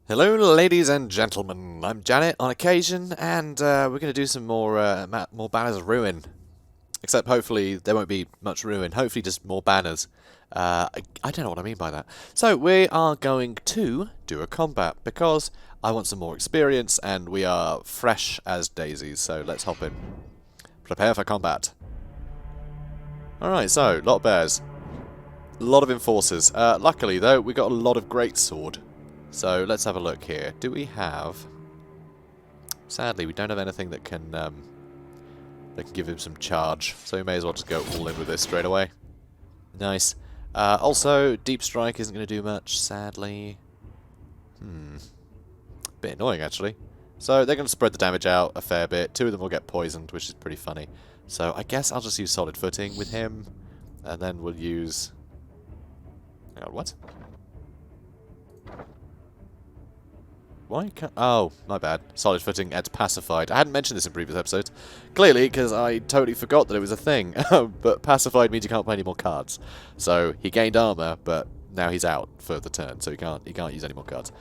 Hello, ladies and gentlemen. I'm Janet on occasion, and we're going to do some more banners of ruin. Except hopefully there won't be much ruin. Hopefully just more banners. I don't know what I mean by that. So we are going to do a combat because I want some more experience, and we are fresh as daisies. So let's hop in. Prepare for combat. All right. So lot of bears, a lot of enforcers. Luckily though, we got a lot of greatsword. So let's have a look here. Do we have... Sadly, we don't have anything that can give him some charge. So we may as well just go all in with this straight away. Nice. Also, Deep Strike isn't going to do much, sadly. Bit annoying, actually. So they're going to spread the damage out a fair bit. Two of them will get poisoned, which is pretty funny. So I guess I'll just use Solid Footing with him. And then we'll use... Hang on, what? Why can't... Oh, my bad. Solid Footing adds Pacified. I hadn't mentioned this in previous episodes. Clearly, because I totally forgot that it was a thing. But Pacified means you can't play any more cards. So, he gained armor, but now he's out for the turn. So he can't use any more cards.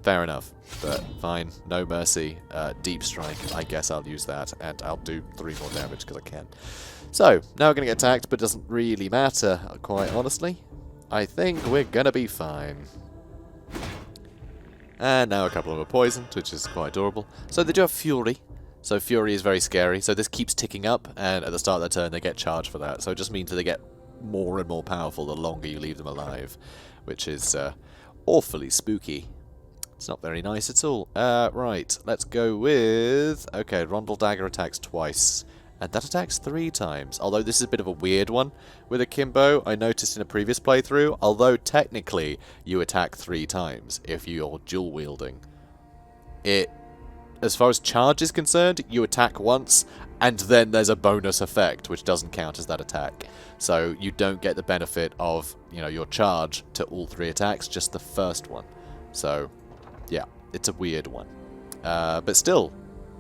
Fair enough. But fine. No mercy. Deep Strike. I guess I'll use that. And I'll do 3 more damage because I can. So, now we're going to get attacked, but it doesn't really matter, quite honestly. I think we're going to be fine. And now a couple of them are poisoned, which is quite adorable. So they do have Fury. So Fury is very scary. So this keeps ticking up, and at the start of their turn they get charged for that. So it just means that they get more and more powerful the longer you leave them alive. Which is awfully spooky. It's not very nice at all. Right, let's go with... Okay, Rondel Dagger attacks twice. And that attacks 3 times. Although this is a bit of a weird one with Akimbo, I noticed in a previous playthrough. Although technically you attack 3 times if you're dual wielding. As far as charge is concerned, you attack once and then there's a bonus effect which doesn't count as that attack. So you don't get the benefit of, you know, your charge to all 3 attacks, just the first one. So yeah, it's a weird one. But still,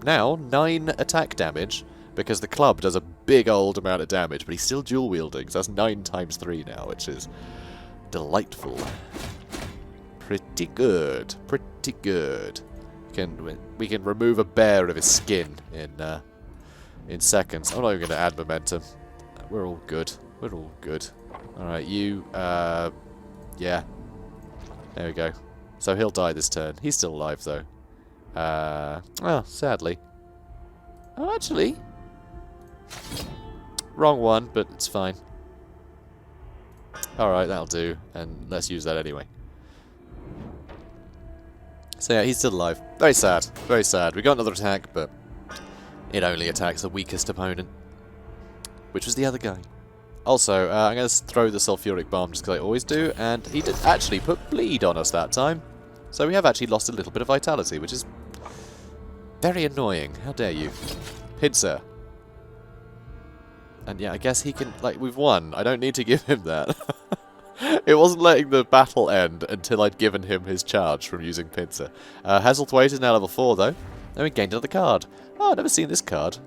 now 9 attack damage. Because the club does a big old amount of damage, but he's still dual wielding, so that's 9 times 3 now, which is delightful. Pretty good. Pretty good. We can remove a bear of his skin in seconds. I'm not even going to add momentum. We're all good. We're all good. Alright, you, yeah. There we go. So he'll die this turn. He's still alive, though. Well, sadly. Oh, actually... Wrong one, but it's fine. Alright, that'll do. And let's use that anyway. So yeah, he's still alive. Very sad. Very sad. We got another attack, but it only attacks the weakest opponent. Which was the other guy. Also, I'm going to throw the Sulfuric Bomb just because I always do. And he did actually put Bleed on us that time. So we have actually lost a little bit of vitality, which is very annoying. How dare you. Pincer. And yeah, I guess he can... Like, we've won. I don't need to give him that. It wasn't letting the battle end until I'd given him his charge from using Pincer. Hasselthwaite is now level 4, though. Then we gained another card. Oh, I've never seen this card.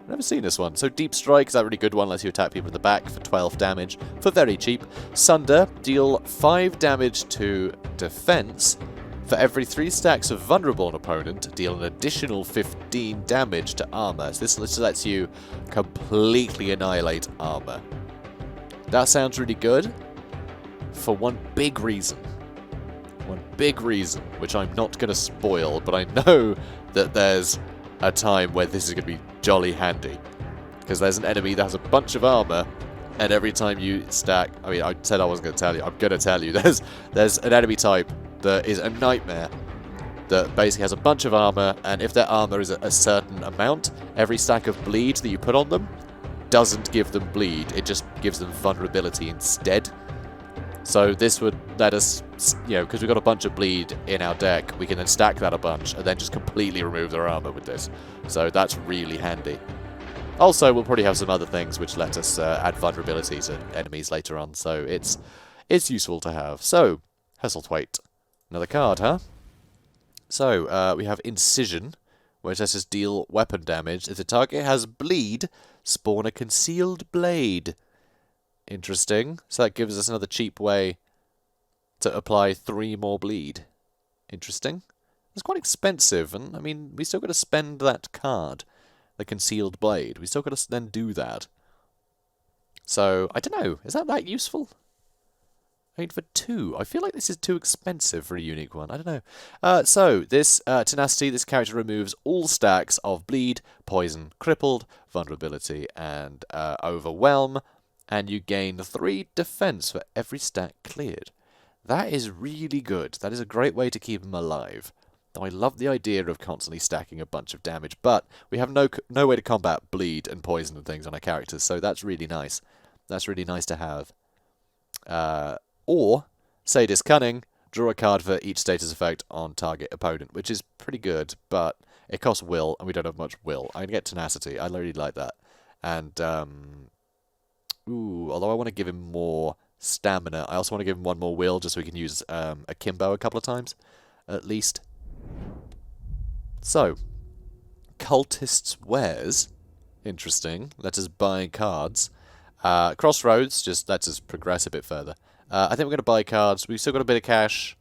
I've never seen this one. So Deep Strike is that really good one. Lets you attack people in the back for 12 damage. For very cheap. Sunder, deal 5 damage to defense. For every 3 stacks of vulnerable on opponent, deal an additional 15 damage to armor. So this lets you completely annihilate armor. That sounds really good for one big reason. One big reason, which I'm not going to spoil, but I know that there's a time where this is going to be jolly handy. Because there's an enemy that has a bunch of armor, and every time you stack... I mean, I said I wasn't going to tell you. I'm going to tell you. There's an enemy type that is a nightmare that basically has a bunch of armor, and if their armor is a certain amount, every stack of bleed that you put on them doesn't give them bleed, it just gives them vulnerability instead. So this would let us, you know, because we've got a bunch of bleed in our deck, we can then stack that a bunch and then just completely remove their armor with this. So that's really handy. Also, we'll probably have some other things which let us add vulnerability to enemies later on, so it's useful to have. So, Hasselthwaite. Another card, huh? So, we have Incision, which lets us deal weapon damage. If the target has bleed, spawn a concealed blade. Interesting. So that gives us another cheap way to apply 3 more bleed. Interesting. It's quite expensive, and I mean, we still got to spend that card, the Concealed Blade. We still got to then do that. So, I don't know. Is that useful? I mean, for 2, I feel like this is too expensive for a unique one. I don't know. So, this Tenacity, this character removes all stacks of Bleed, Poison, Crippled, Vulnerability, and Overwhelm, and you gain 3 defense for every stack cleared. That is really good. That is a great way to keep him alive. Now, I love the idea of constantly stacking a bunch of damage, but we have no way to combat Bleed and Poison and things on our characters, so that's really nice. That's really nice to have. Or, Sadist Cunning, draw a card for each status effect on target opponent, which is pretty good, but it costs will, and we don't have much will. I can get Tenacity. I really like that. And, although I want to give him more stamina, I also want to give him 1 more will, just so we can use Akimbo a couple of times, at least. So, Cultist's Wares. Interesting. Let us buy cards. Crossroads just lets us progress a bit further. I think we're going to buy cards. We've still got a bit of cash.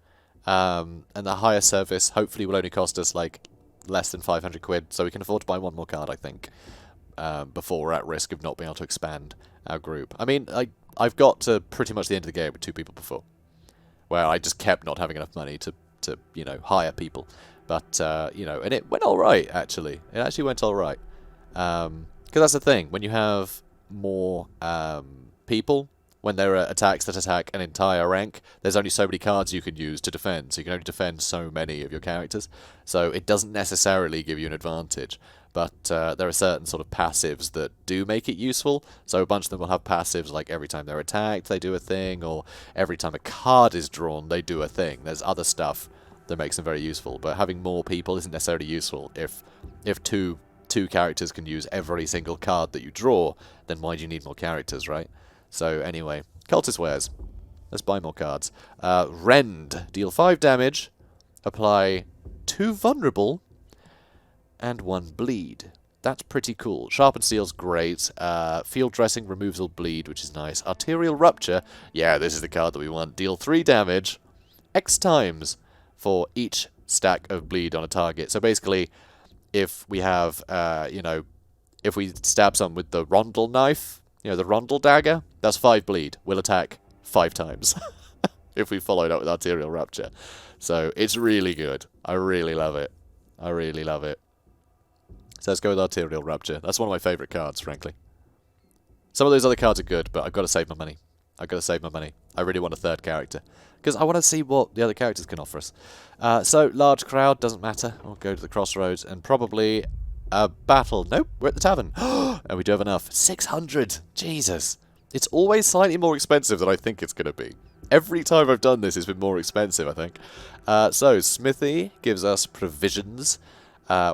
And the higher service hopefully will only cost us like less than 500 quid. So we can afford to buy 1 more card, I think. Before we're at risk of not being able to expand our group. I mean, I've got to pretty much the end of the game with 2 people before. Where I just kept not having enough money to you know, hire people. But, you know, and it went alright, actually. It actually went alright. Because that's the thing. When you have more people, when there are attacks that attack an entire rank, there's only so many cards you can use to defend. So you can only defend so many of your characters. So it doesn't necessarily give you an advantage. But there are certain sort of passives that do make it useful. So a bunch of them will have passives like every time they're attacked, they do a thing, or every time a card is drawn, they do a thing. There's other stuff that makes them very useful. But having more people isn't necessarily useful. If two characters can use every single card that you draw, then why do you need more characters, right? So anyway, Cultist Wares. Let's buy more cards. Rend. Deal 5 damage. Apply 2 vulnerable. And 1 bleed. That's pretty cool. Sharpened Steel's great. Field Dressing removes all bleed, which is nice. Arterial Rupture. Yeah, this is the card that we want. Deal 3 damage. X times for each stack of bleed on a target. So basically, if we have, you know, if we stab someone with the Rondel knife, you know, the Rondel dagger, that's 5 bleed. We'll attack 5 times if we followed up with Arterial Rupture. So it's really good. I really love it. I really love it. So let's go with Arterial Rupture. That's one of my favourite cards, frankly. Some of those other cards are good, but I've got to save my money. I've got to save my money. I really want a 3rd character. Because I want to see what the other characters can offer us. So, large crowd, doesn't matter. I'll go to the crossroads and probably a battle. Nope, we're at the tavern. And we do have enough. 600! Jesus. It's always slightly more expensive than I think it's going to be. Every time I've done this, it's been more expensive, I think. So, Smithy gives us provisions,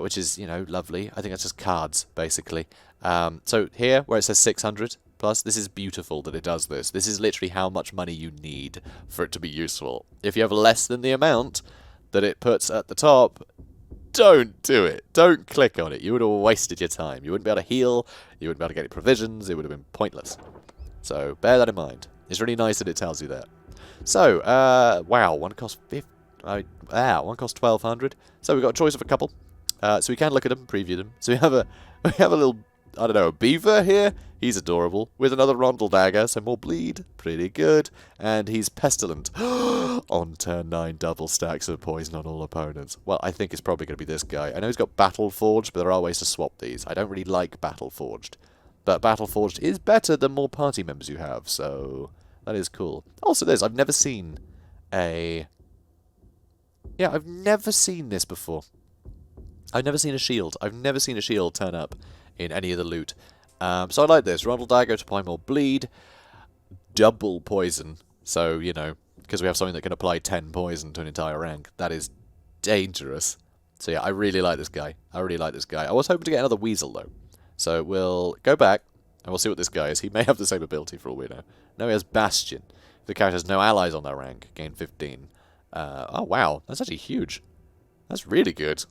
which is, you know, lovely. I think that's just cards, basically. So, here, where it says 600... Plus, this is beautiful that it does this. This is literally how much money you need for it to be useful. If you have less than the amount that it puts at the top, don't do it. Don't click on it. You would have wasted your time. You wouldn't be able to heal. You wouldn't be able to get any provisions. It would have been pointless. So, bear that in mind. It's really nice that it tells you that. So, wow, one costs 1,200. So we've got a choice of a couple. So we can look at them and preview them. So we have a little, I don't know, a beaver here. He's adorable. With another Rondel dagger, so more bleed. Pretty good. And he's pestilent. On turn 9, double stacks of poison on all opponents. Well, I think it's probably going to be this guy. I know he's got Battle Forged, but there are ways to swap these. I don't really like Battle Forged. But Battle Forged is better the more party members you have, so that is cool. Also this, I've never seen a... Yeah, I've never seen this before. I've never seen a shield. I've never seen a shield turn up in any of the loot. So I like this. Rondel dagger to apply more bleed. Double poison. So, you know, because we have something that can apply 10 poison to an entire rank. That is dangerous. So yeah, I really like this guy. I really like this guy. I was hoping to get another Weasel, though. So we'll go back, and we'll see what this guy is. He may have the same ability for all we know. No, he has Bastion. If the character has no allies on their rank, gain 15. Oh, wow. That's actually huge. That's really good.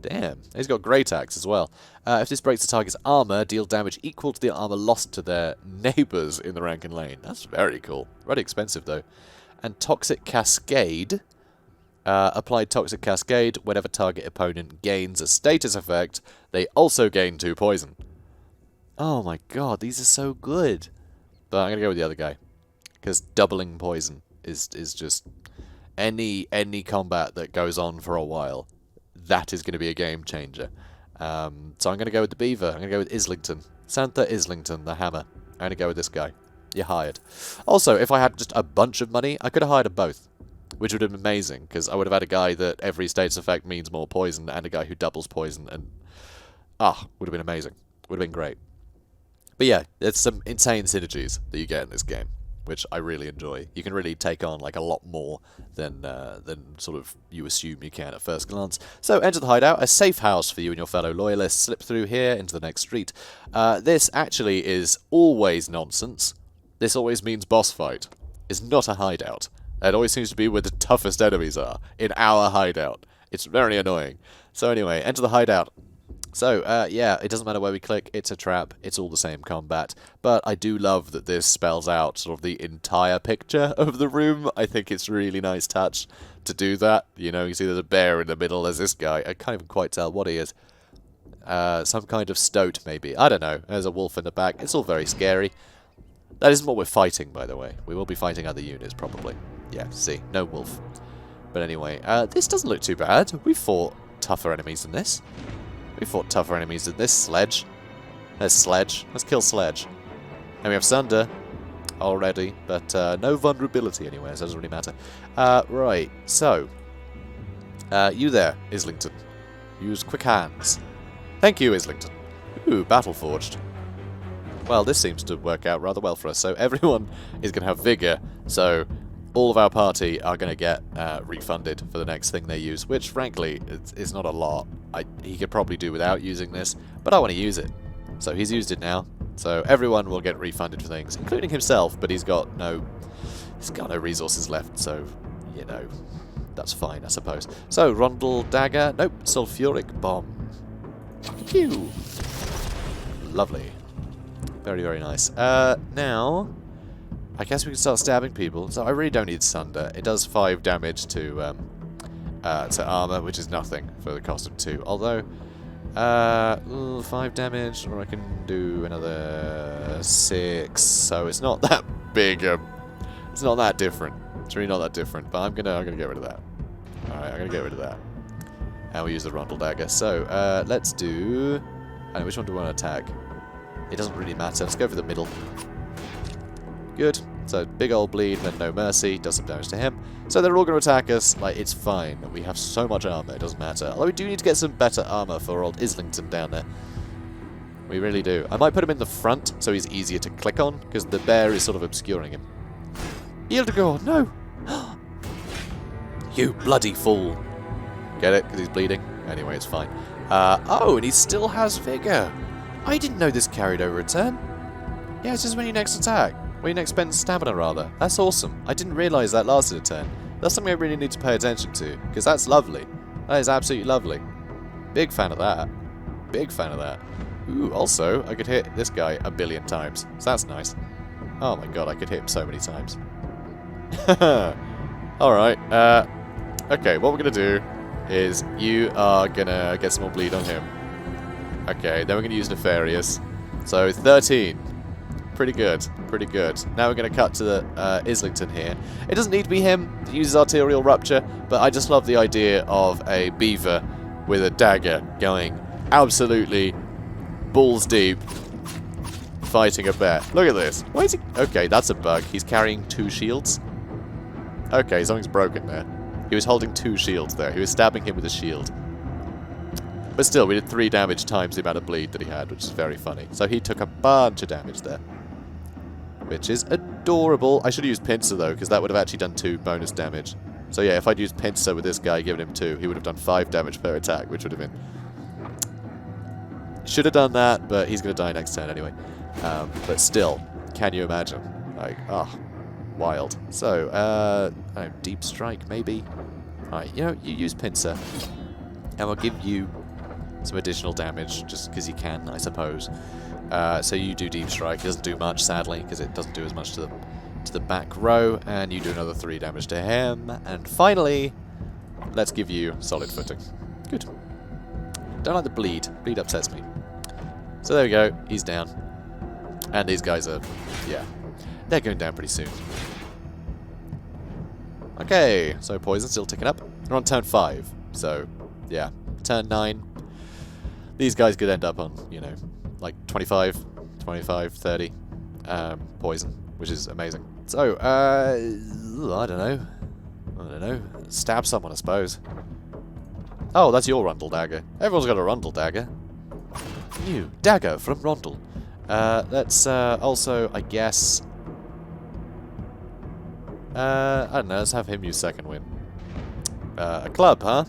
Damn. He's got Great Axe as well. If this breaks the target's armor, deal damage equal to the armor lost to their neighbors in the rank and lane. That's very cool. Very expensive, though. And Toxic Cascade. Applied Toxic Cascade. Whenever target opponent gains a status effect, they also gain 2 poison. Oh my god, these are so good. But I'm going to go with the other guy. Because doubling poison is just... Any combat that goes on for a while, that is going to be a game changer. So I'm going to go with the Beaver. I'm going to go with Islington. Santha Islington, the hammer. I'm going to go with this guy. You're hired. Also, if I had just a bunch of money, I could have hired them both. Which would have been amazing, because I would have had a guy that every status effect means more poison, and a guy who doubles poison, and... would have been amazing. Would have been great. But yeah, it's some insane synergies that you get in this game, which I really enjoy. You can really take on like a lot more than sort of you assume you can at first glance. So enter the hideout, a safe house for you and your fellow loyalists. Slip through here into the next street. This actually is always nonsense. This always means boss fight. It's not a hideout. It always seems to be where the toughest enemies are, in our hideout. It's very annoying. So anyway, enter the hideout. So, yeah, it doesn't matter where we click, it's a trap, it's all the same combat, but I do love that this spells out sort of the entire picture of the room. I think it's a really nice touch to do that. You know, you see there's a bear in the middle, there's this guy, I can't even quite tell what he is. Some kind of stoat, maybe, I don't know, there's a wolf in the back, it's all very scary. That isn't what we're fighting, by the way. We will be fighting other units, probably. Yeah, see, no wolf. But anyway, this doesn't look too bad. We fought tougher enemies than this. We fought tougher enemies than this. Sledge. There's Sledge. Let's kill Sledge. And we have Sunder already, but no vulnerability anywhere, so it doesn't really matter. Right, so. You there, Islington. Use quick hands. Thank you, Islington. Ooh, Battle Forged. Well, this seems to work out rather well for us. So everyone is going to have Vigor, so all of our party are going to get refunded for the next thing they use, which, frankly, it's not a lot. He could probably do without using this, but I want to use it. So he's used it now, so everyone will get refunded for things, including himself, but he's got no resources left, so, you know, that's fine, I suppose. So, Rondel Dagger, nope, Sulfuric Bomb. Phew. Lovely. Very, very nice. Now, I guess we can start stabbing people. So I really don't need Sunder. It does 5 damage to armor, which is nothing for the cost of 2. Although, 5 damage, or I can do another 6. So it's not that big. It's not that different. It's really not that different. But I'm gonna get rid of that. All right, I'm gonna get rid of that. And we use the Rondel Dagger. So let's do. Which one do we want to attack? It doesn't really matter. Let's go for the middle. Good. So, big old bleed, then no mercy, does some damage to him. So they're all going to attack us. Like, it's fine. We have so much armor, it doesn't matter. Although we do need to get some better armor for old Islington down there. We really do. I might put him in the front, so he's easier to click on, because the bear is sort of obscuring him. Ildegor, no! You bloody fool! Get it? Because he's bleeding? Anyway, it's fine. Oh, and he still has Vigor! I didn't know this carried over a turn. Yeah, it's just when you next attack. When you next spend stamina, rather. That's awesome. I didn't realise that lasted a turn. That's something I really need to pay attention to, because that's lovely. That is absolutely lovely. Big fan of that. Big fan of that. Ooh, also, I could hit this guy a billion times. So that's nice. Oh my god, I could hit him so many times. Alright, okay, what we're going to do is you are going to get some more bleed on him. Okay, then we're going to use Nefarious. So, 13. Pretty good, pretty good. Now we're going to cut to the Islington here. It doesn't need to be him. He uses Arterial Rupture, but I just love the idea of a beaver with a dagger going absolutely balls deep fighting a bear. Look at this. Why is he... Okay, that's a bug. He's carrying 2 shields. Okay, something's broken there. He was holding 2 shields there. He was stabbing him with a shield. But still, we did 3 damage times the amount of bleed that he had, which is very funny. So he took a bunch of damage there. Which is adorable. I should have used Pincer, though, because that would have actually done 2 bonus damage. So yeah, if I'd used Pincer with this guy, given him 2, he would have done 5 damage per attack, which would have been... Should have done that, but he's going to die next turn anyway. But still, can you imagine? Like, wild. So, I don't know, Deep Strike, maybe? Alright, you know, you use Pincer, and we'll give you some additional damage, just because you can, I suppose. So you do Deep Strike. It doesn't do much, sadly, because it doesn't do as much to the back row, and you do another 3 damage to him. And finally, let's give you solid footing. Good. Don't like the bleed. Bleed upsets me. So there we go. He's down. And these guys are, yeah, they're going down pretty soon. Okay, so poison still ticking up. We're on turn 5, so yeah, turn 9. These guys could end up on, you know, like 25, 30 poison, which is amazing. So, I don't know. Stab someone, I suppose. Oh, that's your Rundle dagger. Everyone's got a Rundle dagger. New dagger from Rundle. Let's also, I guess. I don't know, let's have him use second wind. A club, huh?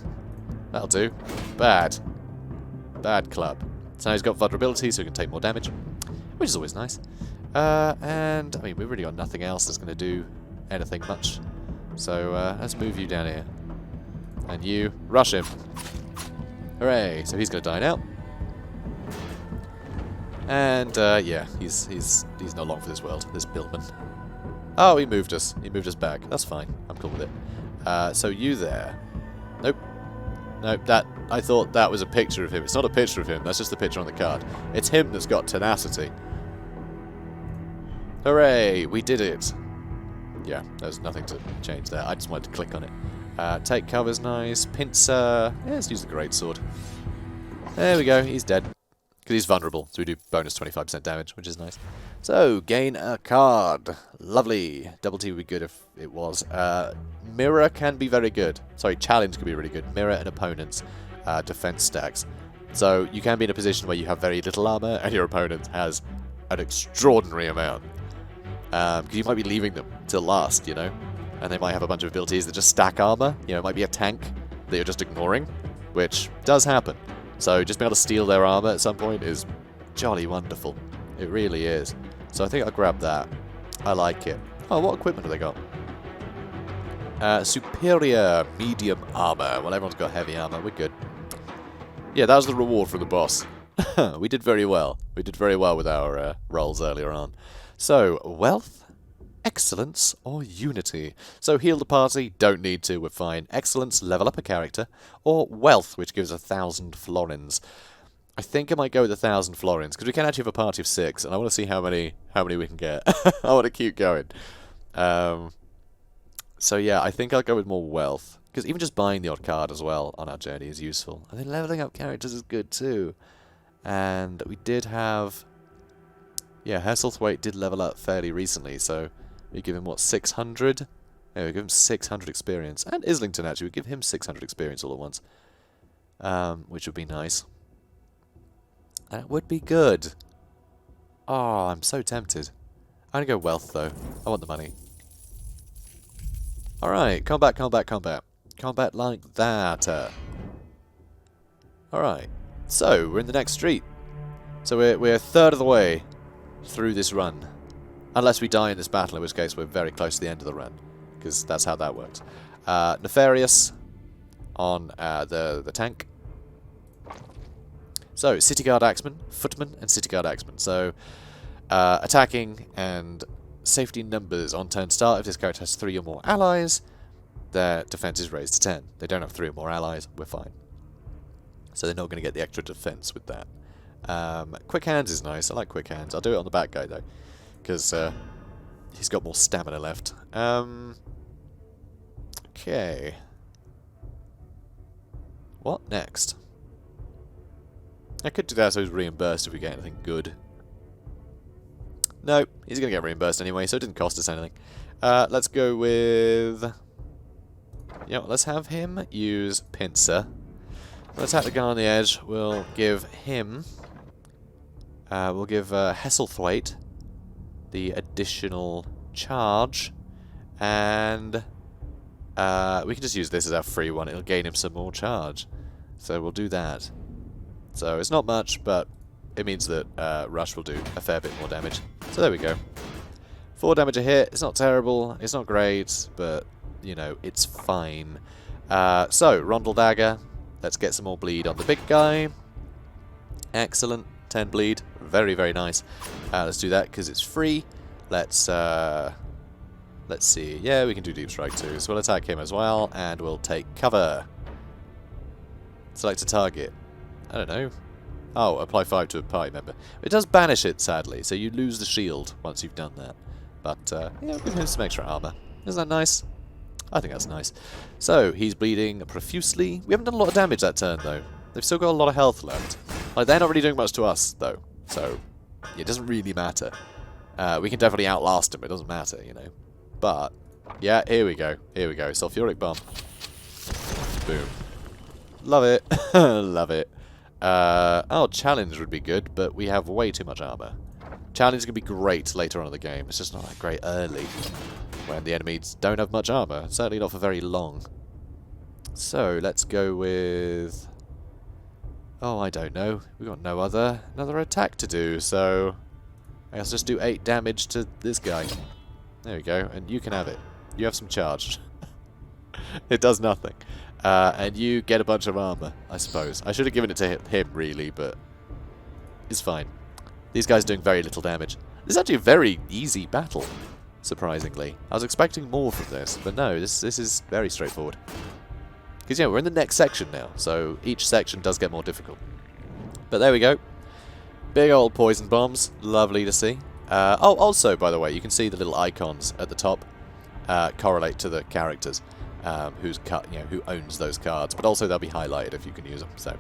That'll do. Bad. Bad club. So now he's got vulnerability, so he can take more damage, which is always nice. And, I mean, we've really got nothing else that's going to do anything much. So, let's move you down here. And you, rush him. Hooray! So he's going to die now. And, yeah, he's not long for this world, this Billman. Oh, he moved us. He moved us back. That's fine. I'm cool with it. So you there. Nope. Nope, I thought that was a picture of him. It's not a picture of him. That's just the picture on the card. It's him that's got tenacity. Hooray! We did it. Yeah, there's nothing to change there. I just wanted to click on it. Take cover's nice. Pincer. Yeah, let's use the greatsword. There we go. He's dead. Because he's vulnerable, so we do bonus 25% damage, which is nice. So, gain a card. Lovely. Double T would be good if it was. Mirror can be very good. Sorry, challenge can be really good. Mirror an opponent's defense stacks. So, you can be in a position where you have very little armor, and your opponent has an extraordinary amount. Because you might be leaving them till last, you know? And they might have a bunch of abilities that just stack armor. You know, it might be a tank that you're just ignoring, which does happen. So just being able to steal their armor at some point is jolly wonderful. It really is. So I think I'll grab that. I like it. Oh, what equipment have they got? Superior medium armor. Well, everyone's got heavy armor. We're good. Yeah, that was the reward from the boss. We did very well. We did very well with our rolls earlier on. So, wealth, excellence, or unity. So heal the party, don't need to, we're fine. Excellence, level up a character. Or wealth, which gives 1,000 florins. I think I might go with 1,000 florins, because we can actually have a party of 6, and I want to see how many we can get. I want to keep going. So yeah, I think I'll go with more wealth. Because even just buying the odd card as well on our journey is useful. And then leveling up characters is good too. And we did have... Yeah, Hesselthwaite did level up fairly recently, so we give him, what, 600? Yeah, we give him 600 experience. And Islington, actually, we give him 600 experience all at once. Which would be nice. And it would be good. Oh, I'm so tempted. I'm going to go wealth, though. I want the money. Alright, combat, combat, combat. Combat like that. Alright, so we're in the next street. So we're a third of the way through this run. Unless we die in this battle, in which case we're very close to the end of the run. Because that's how that works. Nefarious on the tank. So, City Guard Axeman, Footman, and City Guard Axeman. So, attacking and safety numbers on turn start. If this character has 3 or more allies, their defense is raised to 10. They don't have 3 or more allies, we're fine. So they're not going to get the extra defense with that. Quick Hands is nice. I like Quick Hands. I'll do it on the back guy, though. Because he's got more stamina left. Okay. What next? I could do that so he's reimbursed if we get anything good. No, he's going to get reimbursed anyway, so it didn't cost us anything. Let's go with... Yeah, let's have him use Pincer. Let's attack the guy on the edge. We'll give him... we'll give Hesselthwaite the additional charge. And we can just use this as our free one. It'll gain him some more charge. So we'll do that. So it's not much, but it means that Rush will do a fair bit more damage. So there we go. 4 damage a hit. It's not terrible. It's not great, but, you know, it's fine. So, Rondel Dagger. Let's get some more bleed on the big guy. Excellent. 10 bleed. Very, very nice. Let's do that because it's free. Let's see. Yeah, we can do Deep Strike too. So we'll attack him as well, and we'll take cover. Select a target. I don't know. Oh, apply 5 to a party member. It does banish it, sadly, so you lose the shield once you've done that. But, yeah, we'll give him some extra armor. Isn't that nice? I think that's nice. So, he's bleeding profusely. We haven't done a lot of damage that turn, though. They've still got a lot of health left. Like, they're not really doing much to us, though. So, it doesn't really matter. We can definitely outlast them. It doesn't matter, you know. But, yeah, here we go. Here we go. Sulfuric Bomb. Boom. Love it. Love it. Oh, challenge would be good, but we have way too much armor. Challenge is going to be great later on in the game. It's just not that great early, when the enemies don't have much armor. Certainly not for very long. So, let's go with... Oh, I don't know. We've got no another attack to do, so... I guess just do 8 damage to this guy. There we go, and you can have it. You have some charge. It does nothing. And you get a bunch of armor, I suppose. I should have given it to him, really, but it's fine. These guys are doing very little damage. This is actually a very easy battle, surprisingly. I was expecting more from this, but no, this is very straightforward. Because, yeah, we're in the next section now, so each section does get more difficult. But there we go. Big old poison bombs. Lovely to see. Oh, also, by the way, you can see the little icons at the top correlate to the characters. Who owns those cards, but also they'll be highlighted if you can use them. So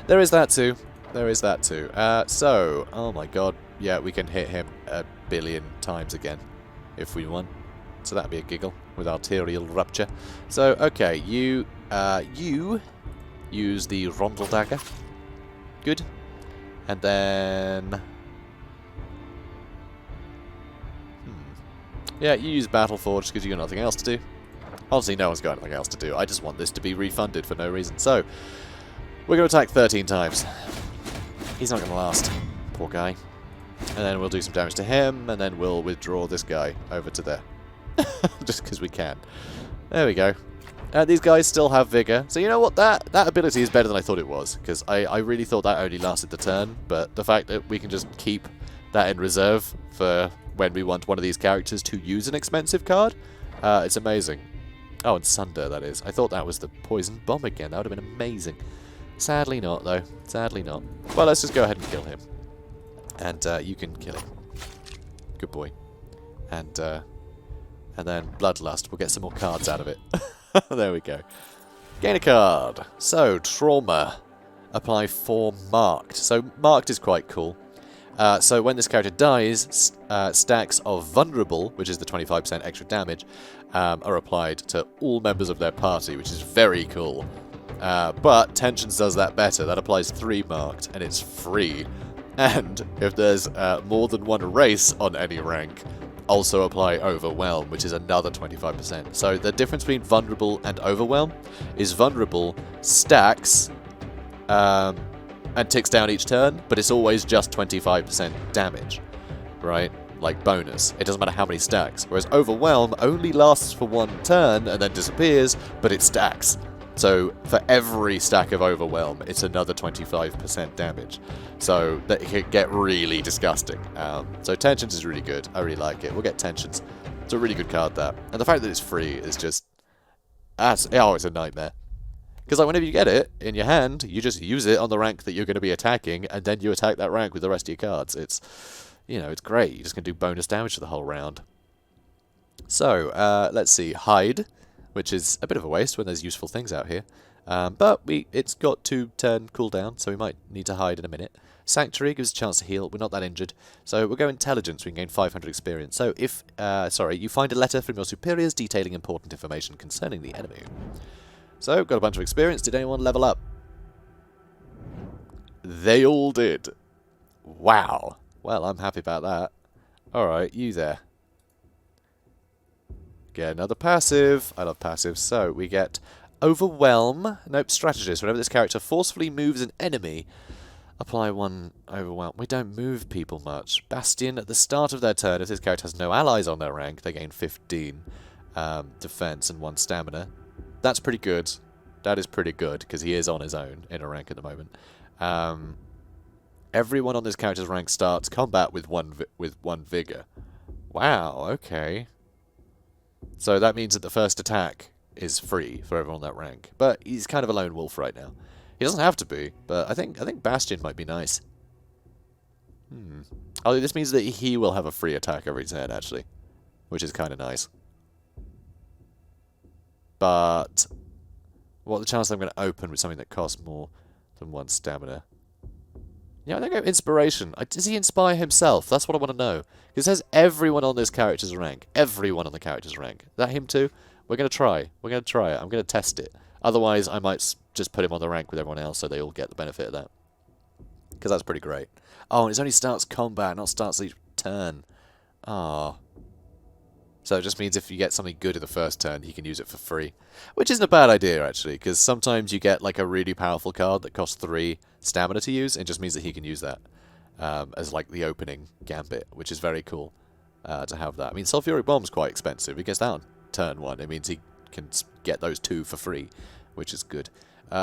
there is that too. There is that too. So, oh my god, yeah, we can hit him 1 billion times again if we want. So that'd be a giggle with arterial rupture. So okay, you use the Rondel Dagger. Good. And then yeah, you use Battle Forge because you got nothing else to do. Honestly, no one's got anything else to do. I just want this to be refunded for no reason. So, we're going to attack 13 times. He's not going to last. Poor guy. And then we'll do some damage to him, and then we'll withdraw this guy over to there. Just because we can. There we go. These guys still have Vigor. So you know what? That ability is better than I thought it was. Because I really thought that only lasted the turn. But the fact that we can just keep that in reserve for when we want one of these characters to use an expensive card, it's amazing. Oh, and Sunder, that is. I thought that was the poison bomb again. That would have been amazing. Sadly not, though. Sadly not. Well, let's just go ahead and kill him. And you can kill him. Good boy. And then Bloodlust. We'll get some more cards out of it. There we go. Gain a card. So, Trauma. Apply 4 Marked. So, Marked is quite cool. So when this character dies, stacks of Vulnerable, which is the 25% extra damage, are applied to all members of their party, which is very cool. But Tensions does that better. That applies 3 Marked, and it's free. And if there's more than one race on any rank, also apply Overwhelm, which is another 25%. So the difference between Vulnerable and Overwhelm is Vulnerable stacks... and ticks down each turn, but it's always just 25% damage, right? Like bonus. It doesn't matter how many stacks. Whereas Overwhelm only lasts for 1 turn and then disappears, but it stacks. So for every stack of Overwhelm, it's another 25% damage. So that it can get really disgusting. So Tensions is really good. I really like it. We'll get Tensions. It's a really good card, that. And the fact that it's free is just... it's a nightmare. Because like, whenever you get it in your hand, you just use it on the rank that you're going to be attacking, and then you attack that rank with the rest of your cards. It's, you know, it's great. You're just going to do bonus damage for the whole round. So, let's see. Hide, which is a bit of a waste when there's useful things out here. But it's got 2-turn cooldown, so we might need to hide in a minute. Sanctuary gives us a chance to heal. We're not that injured. So we'll go Intelligence. We can gain 500 experience. So if, you find a letter from your superiors detailing important information concerning the enemy. So, got a bunch of experience. Did anyone level up? They all did. Wow. Well, I'm happy about that. Alright, you there. Get another passive. I love passives. So, we get Overwhelm. Nope, Strategist. Whenever this character forcefully moves an enemy, apply 1 Overwhelm. We don't move people much. Bastion, at the start of their turn, if this character has no allies on their rank, they gain 15 defense and 1 stamina. That's pretty good. That is pretty good, because he is on his own in a rank at the moment. Everyone on this character's rank starts combat with one vigor. Wow, okay. So that means that the first attack is free for everyone on that rank. But he's kind of a lone wolf right now. He doesn't have to be, but I think Bastion might be nice. Oh, this means that he will have a free attack every turn, actually, which is kind of nice. But what are the chances I'm going to open with something that costs more than 1 stamina? Yeah, I think I go Inspiration. Does he inspire himself? That's what I want to know. Because it says everyone on this character's rank. Everyone on the character's rank. Is that him too? We're going to try. We're going to try it. I'm going to test it. Otherwise, I might just put him on the rank with everyone else so they all get the benefit of that. Because that's pretty great. Oh, and it only starts combat, not starts each turn. Ah. So it just means if you get something good in the first turn, you can use it for free. Which isn't a bad idea, actually, because sometimes you get like a really powerful card that costs 3 stamina to use, and it just means that he can use that as like the opening gambit, which is very cool to have that. I mean, Sulfuric Bomb's quite expensive. He gets that on turn 1. It means he can get those 2 for free, which is good.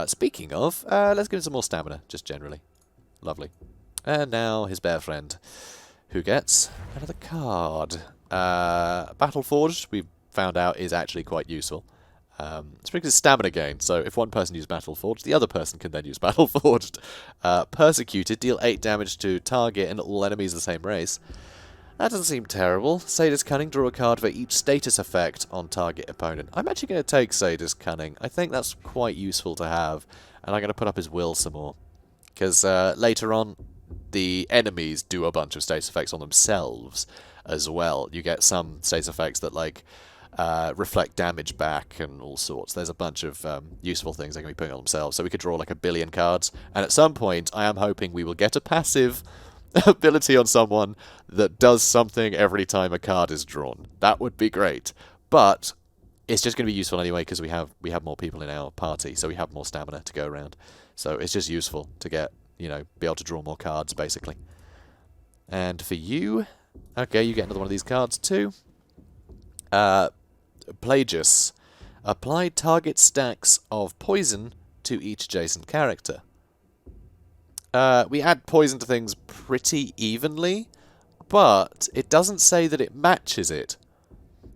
Speaking of, let's give him some more stamina, just generally. Lovely. And now his bear friend, who gets another card. Battleforged, we've found out, is actually quite useful. It's because it's stamina gain, so if one person uses Battleforged, the other person can then use Battleforged. Persecuted, deal 8 damage to target and all enemies of the same race. That doesn't seem terrible. Sadist Cunning, draw a card for each status effect on target opponent. I'm actually going to take Sadist Cunning. I think that's quite useful to have, and I'm going to put up his will some more. Because later on, the enemies do a bunch of status effects on themselves as well. You get some status effects that like reflect damage back and all sorts. There's a bunch of useful things they can be putting on themselves. So we could draw like 1 billion cards, and at some point I am hoping we will get a passive ability on someone that does something every time a card is drawn. That would be great. But it's just going to be useful anyway because we have more people in our party, so we have more stamina to go around. So it's just useful to get, you know, be able to draw more cards, basically. And for you, okay, you get another one of these cards too. Plagius. Apply target stacks of poison to each adjacent character. We add poison to things pretty evenly, but it doesn't say that it matches it.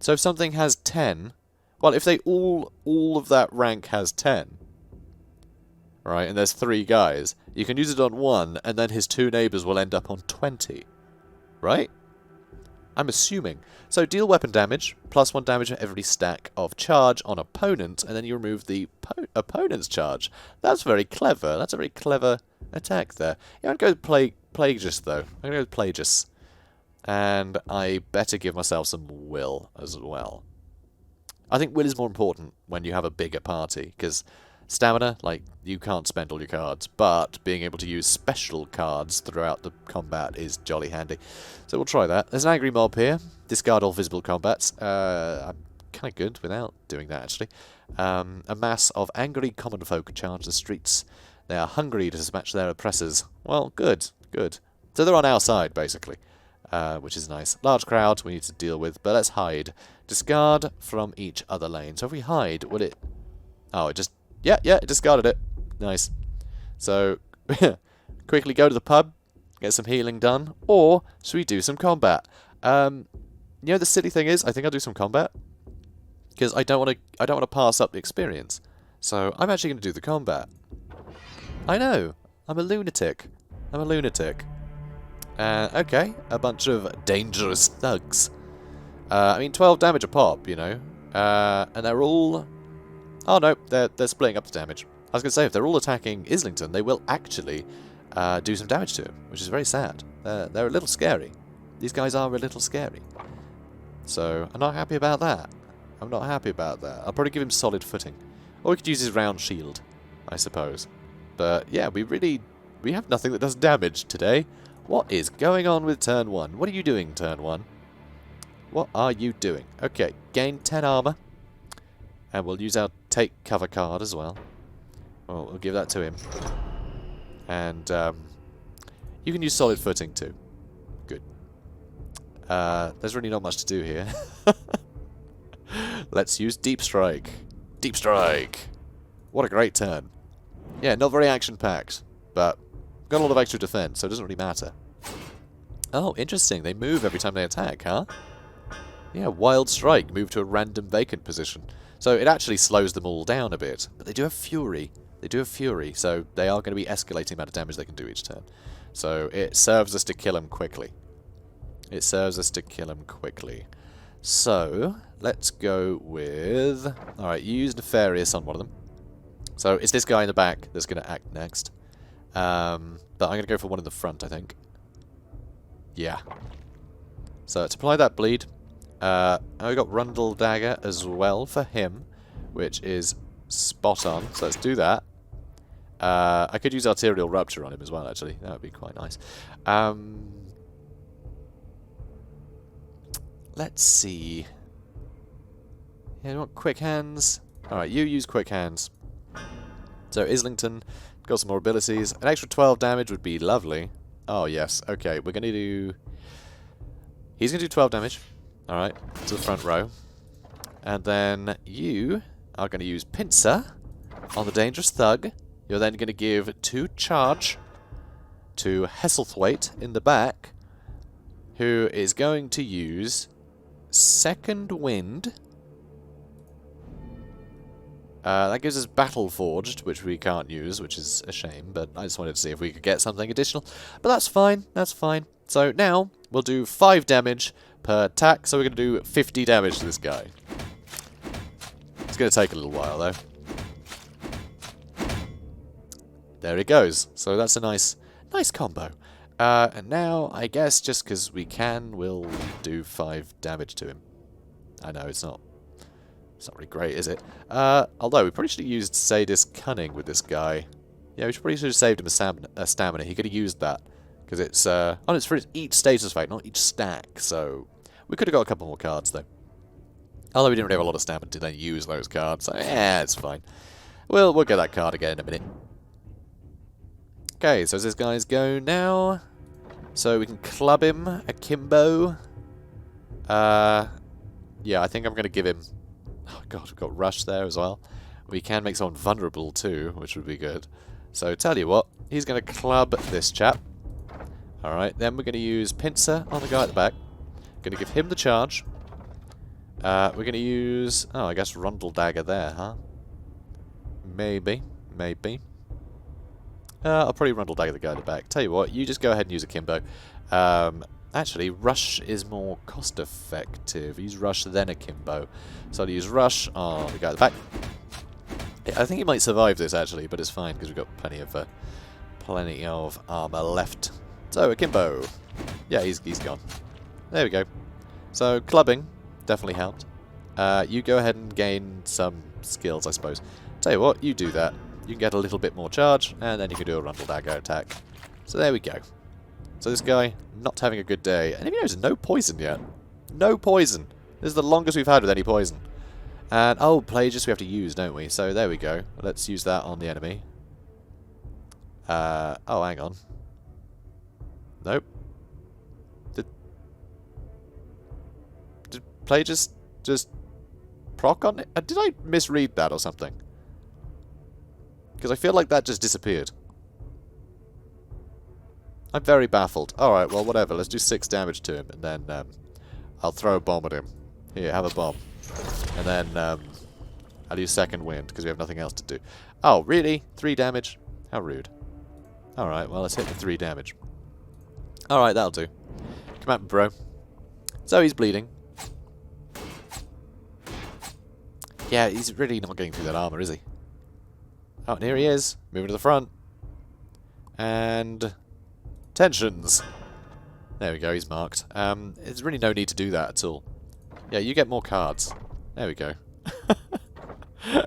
So if something has 10, well, if they all of that rank has 10, right, and there's 3 guys, you can use it on 1, and then his 2 neighbours will end up on 20, right? I'm assuming. So deal weapon damage, plus 1 damage for every stack of charge on opponent, and then you remove the opponent's charge. That's very clever. That's a very clever attack there. Yeah, I'm going to go Plagius, though. I'm going to go with Plagius. And I better give myself some will as well. I think will is more important when you have a bigger party, because stamina, like, you can't spend all your cards, but being able to use special cards throughout the combat is jolly handy. So we'll try that. There's an angry mob here. Discard all visible combats. I'm kind of good without doing that, actually. A mass of angry common folk charge the streets. They are hungry to dispatch their oppressors. Well, good, good. So they're on our side, basically, which is nice. Large crowd we need to deal with, but let's hide. Discard from each other lane. So if we hide, would it... Oh, it just... Yeah, it discarded it. Nice. So, quickly go to the pub, get some healing done, or should we do some combat? You know, the silly thing is, I think I'll do some combat, because I don't want to pass up the experience. So I'm actually going to do the combat. I know, I'm a lunatic. Okay, a bunch of dangerous thugs. I mean, 12 damage a pop, you know, and they're all... Oh no, they're splitting up the damage. I was going to say, if they're all attacking Islington, they will actually do some damage to him, which is very sad. They're a little scary. These guys are a little scary. So, I'm not happy about that. I'll probably give him solid footing. Or we could use his round shield, I suppose. But yeah, we have nothing that does damage today. What is going on with turn 1? What are you doing, turn 1? What are you doing? Okay, gain 10 armor. And we'll use our take cover card as well. Well, we'll give that to him. And you can use solid footing too. Good. There's really not much to do here. Let's use Deep Strike. Deep Strike! What a great turn. Yeah, not very action-packed, but got a lot of extra defense, so it doesn't really matter. Oh, interesting. They move every time they attack, huh? Yeah, Wild Strike. Move to a random vacant position. So it actually slows them all down a bit. But they do have Fury, They do have Fury, so they are going to be escalating the amount of damage they can do each turn. So it serves us to kill him quickly. It serves us to kill him quickly. So, let's go with... Alright, use Nefarious on one of them. So, it's this guy in the back that's going to act next. But I'm going to go for one in the front, I think. Yeah. So, to apply that bleed, I've got Rundle Dagger as well for him, which is spot on. So, let's do that. I could use Arterial Rupture on him as well, actually. That would be quite nice. Let's see. Yeah, you want Quick Hands? Alright, you use Quick Hands. So, Islington, got some more abilities. An extra 12 damage would be lovely. Oh, yes. Okay, we're going to do... He's going to do 12 damage. Alright, to the front row. And then you are going to use Pincer on the Dangerous Thug. You're then going to give 2 charge to Hesselthwaite in the back, who is going to use Second Wind. That gives us Battle Forged, which we can't use, which is a shame, but I just wanted to see if we could get something additional. But that's fine, that's fine. So now, we'll do 5 damage per attack, so we're going to do 50 damage to this guy. It's going to take a little while, though. There he goes. So that's a nice combo. And now, I guess, just because we can, we'll do 5 damage to him. I know, it's not really great, is it? Although, we probably should have used Sadist Cunning with this guy. Yeah, we probably should have saved him a stamina. He could have used that. Because it's, it's for each status effect, not each stack. So, we could have got a couple more cards, though. Although we didn't really have a lot of stamina to then use those cards. So, yeah, it's fine. We'll get that card again in a minute. Okay, so as this guy's go now... So we can club him, akimbo. Yeah, I think I'm going to give him... Oh god, we've got Rush there as well. We can make someone vulnerable too, which would be good. So tell you what, he's going to club this chap. Alright, then we're going to use Pincer on the guy at the back. Going to give him the charge. We're going to use... Oh, I guess Rundle Dagger there, huh? Maybe. I'll probably Rundle Dagger the guy at the back. Tell you what, you just go ahead and use Akimbo. Actually, Rush is more cost-effective. Use Rush, then Akimbo. So I'll use Rush on the guy at the back. I think he might survive this, actually, but it's fine, because we've got plenty of armor left. So, Akimbo. Yeah, he's gone. There we go. So, clubbing definitely helped. You go ahead and gain some skills, I suppose. Tell you what, you do that. You can get a little bit more charge, and then you can do a Rundle Dagger attack. So there we go. So this guy, not having a good day. And if you notice, no poison yet. No poison. This is the longest we've had with any poison. And, oh, Plagius we have to use, don't we? So there we go. Let's use that on the enemy. Oh, hang on. Nope. Did Plagius just proc on it? Did I misread that or something? Because I feel like that just disappeared. I'm very baffled. Alright, well, whatever. Let's do 6 damage to him, and then I'll throw a bomb at him. Here, have a bomb. And then I'll use Second Wind, because we have nothing else to do. Oh, really? 3 damage? How rude. Alright, well, let's hit the 3 damage. Alright, that'll do. Come out, bro. So he's bleeding. Yeah, he's really not getting through that armor, is he? Oh, and here he is, moving to the front. And... tensions. There we go, he's marked. There's really no need to do that at all. Yeah, you get more cards. There we go.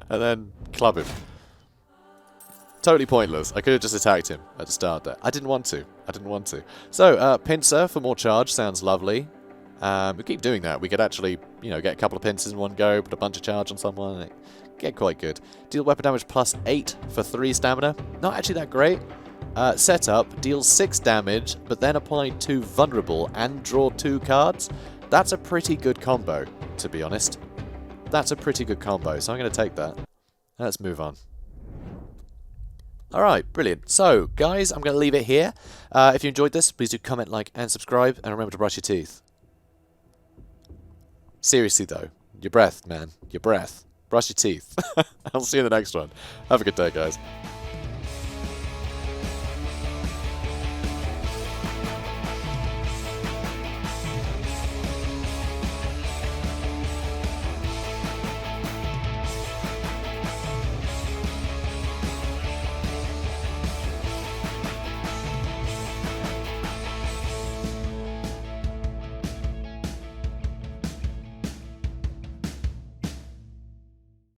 And then club him. Totally pointless. I could have just attacked him at the start there. I didn't want to. So, Pincer for more charge sounds lovely. We keep doing that. We could actually, get a couple of pincers in one go, put a bunch of charge on someone, and get quite good. Deal weapon damage plus 8 for 3 stamina. Not actually that great. Setup, deals 6 damage, but then apply 2 vulnerable and draw 2 cards. That's a pretty good combo, to be honest. That's a pretty good combo, so I'm going to take that. Let's move on. Alright, brilliant. So, guys, I'm going to leave it here. If you enjoyed this, please do comment, like, and subscribe, and remember to brush your teeth. Seriously, though. Your breath, man. Your breath. brush your teeth. I'll see you in the next one. Have a good day, guys.